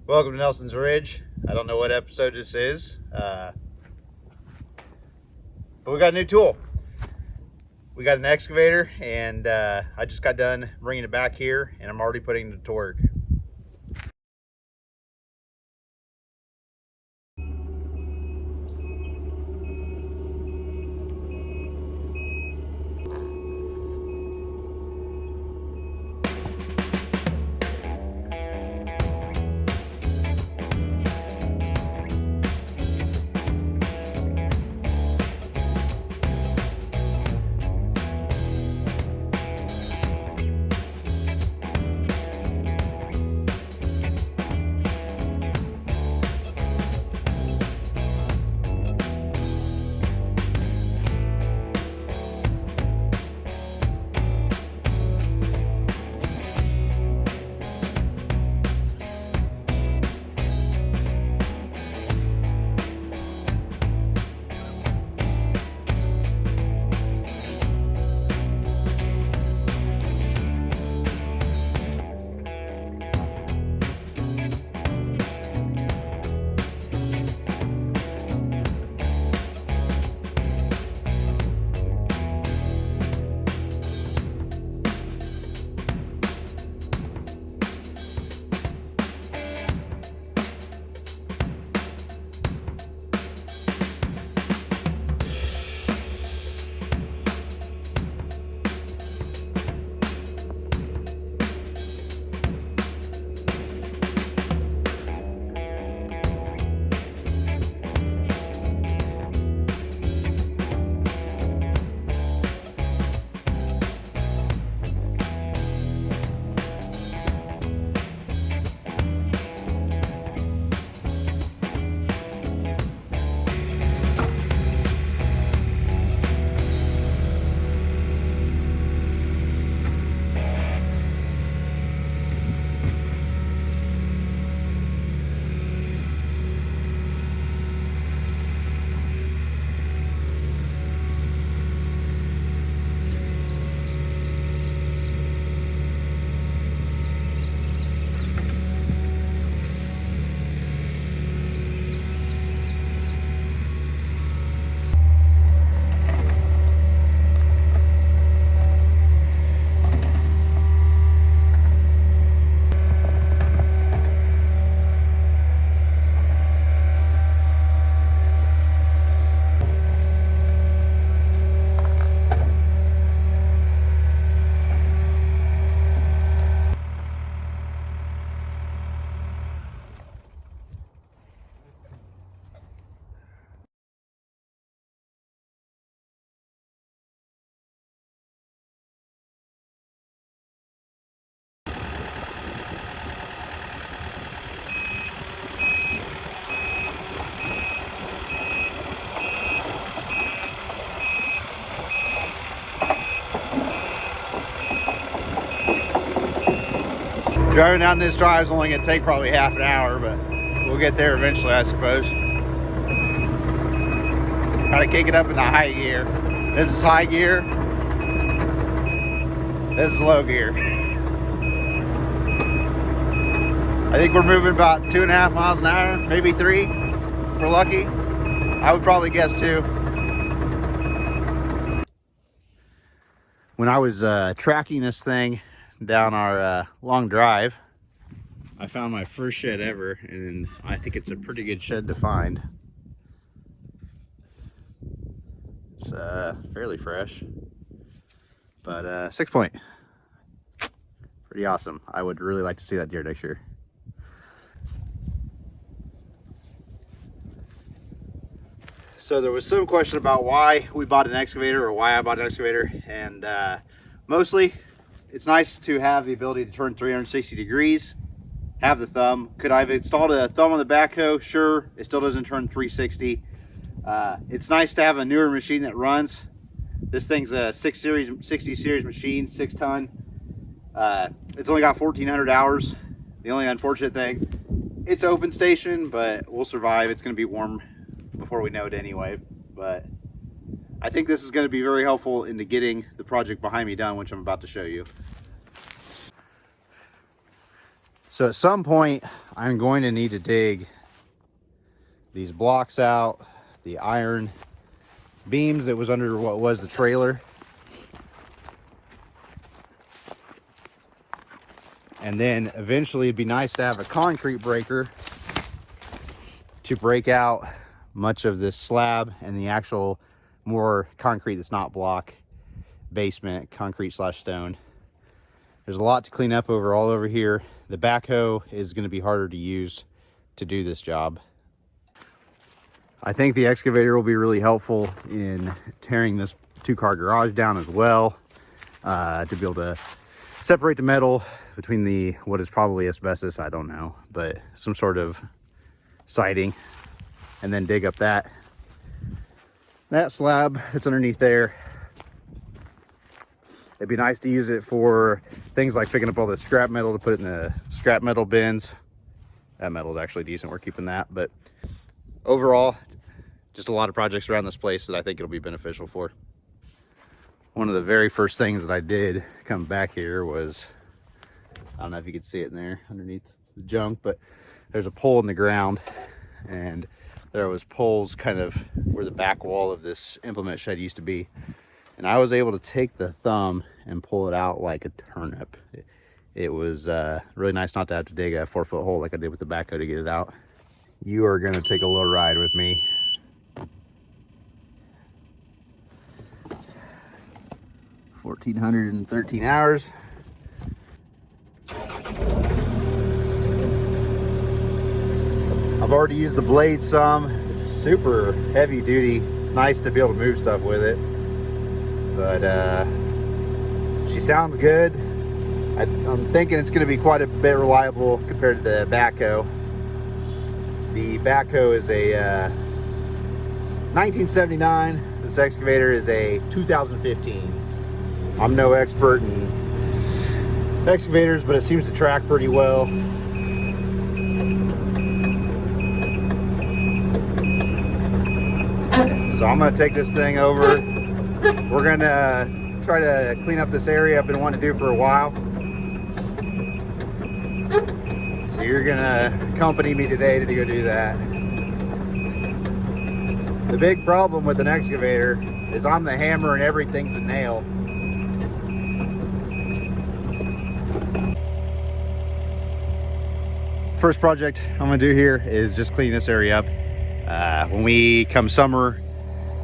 Welcome to Nelson's Ridge. I don't know what episode this is, but we got a new tool. We got an excavator, and I just got done bringing it back here, and I'm already putting it to work. Driving down this drive is only going to take probably half an hour, but we'll get there eventually, I suppose. Gotta kick it up into high gear. This is high gear. This is low gear. I think we're moving about 2.5 miles an hour, maybe 3 if we're lucky. I would probably guess 2. When I was tracking this thing down our long drive, I found my first shed ever, and I think it's a pretty good shed to find. It's fairly fresh, but 6 point, pretty awesome. I would really like to see that deer next year. So there was some question about why we bought an excavator, or why I bought an excavator, and mostly it's nice to have the ability to turn 360 degrees, have the thumb. Could I have installed a thumb on the backhoe? Sure, it still doesn't turn 360. It's nice to have a newer machine that runs. This thing's a 60 series machine, 6 ton. It's only got 1,400 hours. The only unfortunate thing, it's open station, but we'll survive. It's gonna be warm before we know it anyway. But I think this is going to be very helpful into getting the project behind me done, which I'm about to show you. So at some point I'm going to need to dig these blocks out, the iron beams that was under what was the trailer, and then eventually it'd be nice to have a concrete breaker to break out much of this slab and the actual more concrete that's not block basement concrete / stone. There's a lot to clean up all over here. The backhoe is going to be harder to use to do this job. I think the excavator will be really helpful in tearing this 2-car garage down as well, to be able to separate the metal between the what is probably asbestos, I don't know, but some sort of siding, and then dig up that slab that's underneath there. It'd be nice to use it for things like picking up all the scrap metal to put it in the scrap metal bins. That metal is actually decent, we're keeping that. But overall, just a lot of projects around this place that I think it'll be beneficial for. One of the very first things that I did come back here was, I don't know if you can see it in there underneath the junk, but there's a pole in the ground, and there was poles kind of where the back wall of this implement shed used to be. And I was able to take the thumb and pull it out like a turnip. It was really nice not to have to dig a 4-foot hole like I did with the backhoe to get it out. You are gonna take a little ride with me. $1,413 hours. I've already used the blade some. It's super heavy duty. It's nice to be able to move stuff with it. But she sounds good. I'm thinking it's going to be quite a bit reliable compared to the backhoe. The backhoe is a 1979. This excavator is a 2015. I'm no expert in excavators, but it seems to track pretty well. So I'm going to take this thing over. We're going to try to clean up this area I've been wanting to do for a while. So you're going to accompany me today to go do that. The big problem with an excavator is I'm the hammer and everything's a nail. First project I'm going to do here is just clean this area up. When we come summer,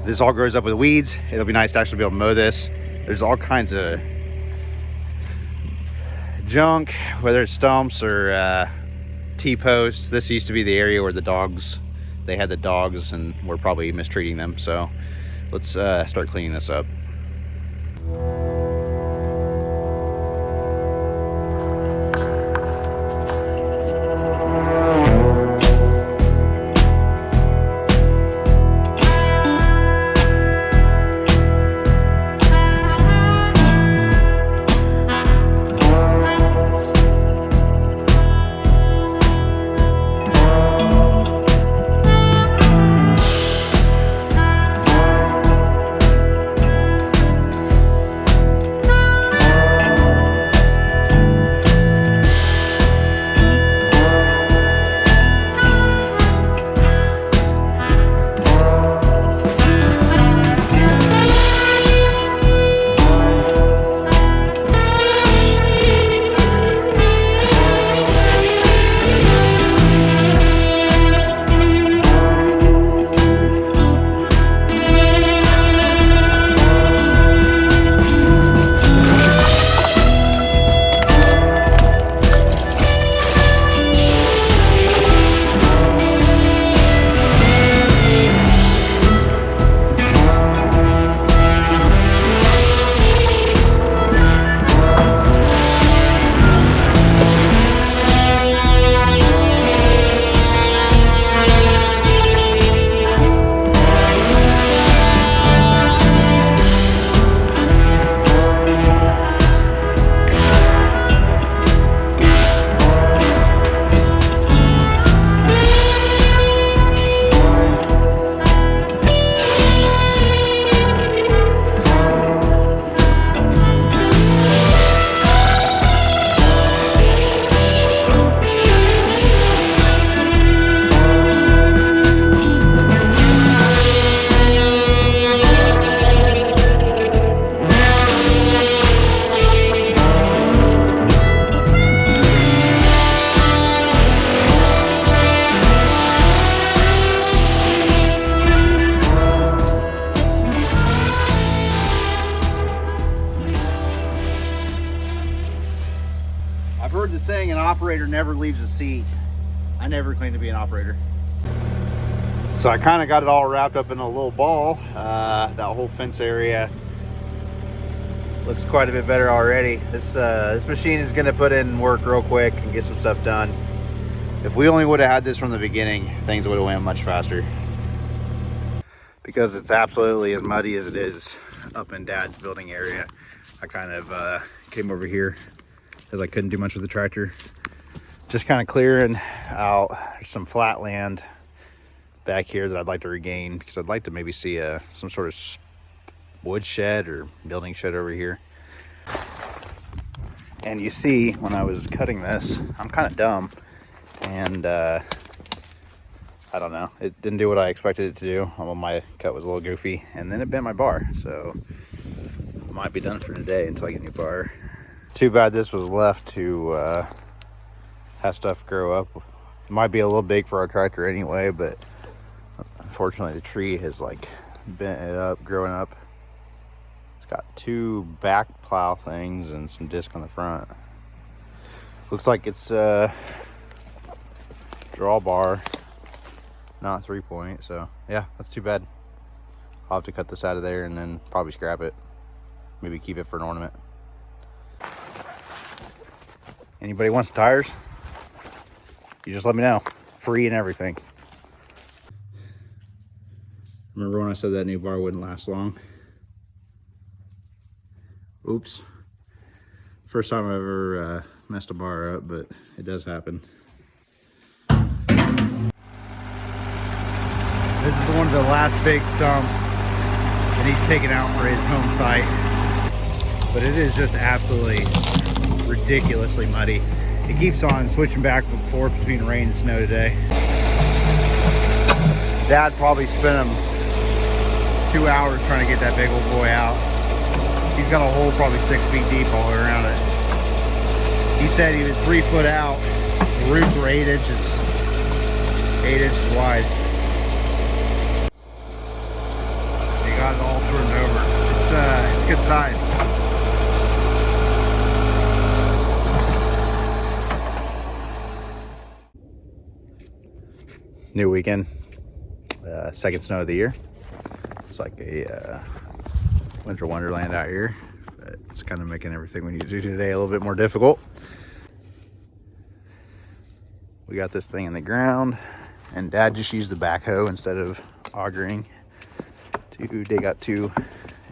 this all grows up with weeds. It'll be nice to actually be able to mow this. There's all kinds of junk, whether it's stumps or T-posts. This used to be the area where they had the dogs and we're probably mistreating them. So let's start cleaning this up. heard the saying, an operator never leaves a seat. I never claimed to be an operator. So I kind of got it all wrapped up in a little ball. That whole fence area looks quite a bit better already. This machine is going to put in work real quick and get some stuff done. If we only would have had this from the beginning, things would have went much faster. Because it's absolutely as muddy as it is up in Dad's building area, I kind of came over here because I couldn't do much with the tractor. Just kind of clearing out some flat land back here that I'd like to regain, because I'd like to maybe see some sort of wood shed or building shed over here. And you see, when I was cutting this, I'm kind of dumb, and I don't know, it didn't do what I expected it to do. Well, my cut was a little goofy, and then it bent my bar, so I might be done for today until I get a new bar. Too bad this was left to have stuff grow up. It might be a little big for our tractor anyway, but unfortunately the tree has like bent it up, growing up. It's got 2 back plow things and some disc on the front. Looks like it's drawbar, not 3-point, so yeah, that's too bad. I'll have to cut this out of there and then probably scrap it. Maybe keep it for an ornament. Anybody wants tires? You just let me know. Free and everything. Remember when I said that new bar wouldn't last long? Oops. First time I've ever messed a bar up, but it does happen. This is one of the last big stumps that he's taken out for his home site. But it is just absolutely ridiculously muddy. It keeps on switching back and forth between rain and snow today. Dad probably spent him 2 hours trying to get that big old boy out. He's got a hole probably 6 feet deep all the way around it. He said he was 3 foot out. The roots were 8 inches. 8 inches wide. He got it all turned over. It's good size. New weekend, second snow of the year. It's like a winter wonderland out here, but it's kind of making everything we need to do today a little bit more difficult. We got this thing in the ground, and Dad just used the backhoe instead of augering to dig out 2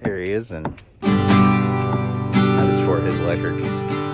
areas, and that is for his electric.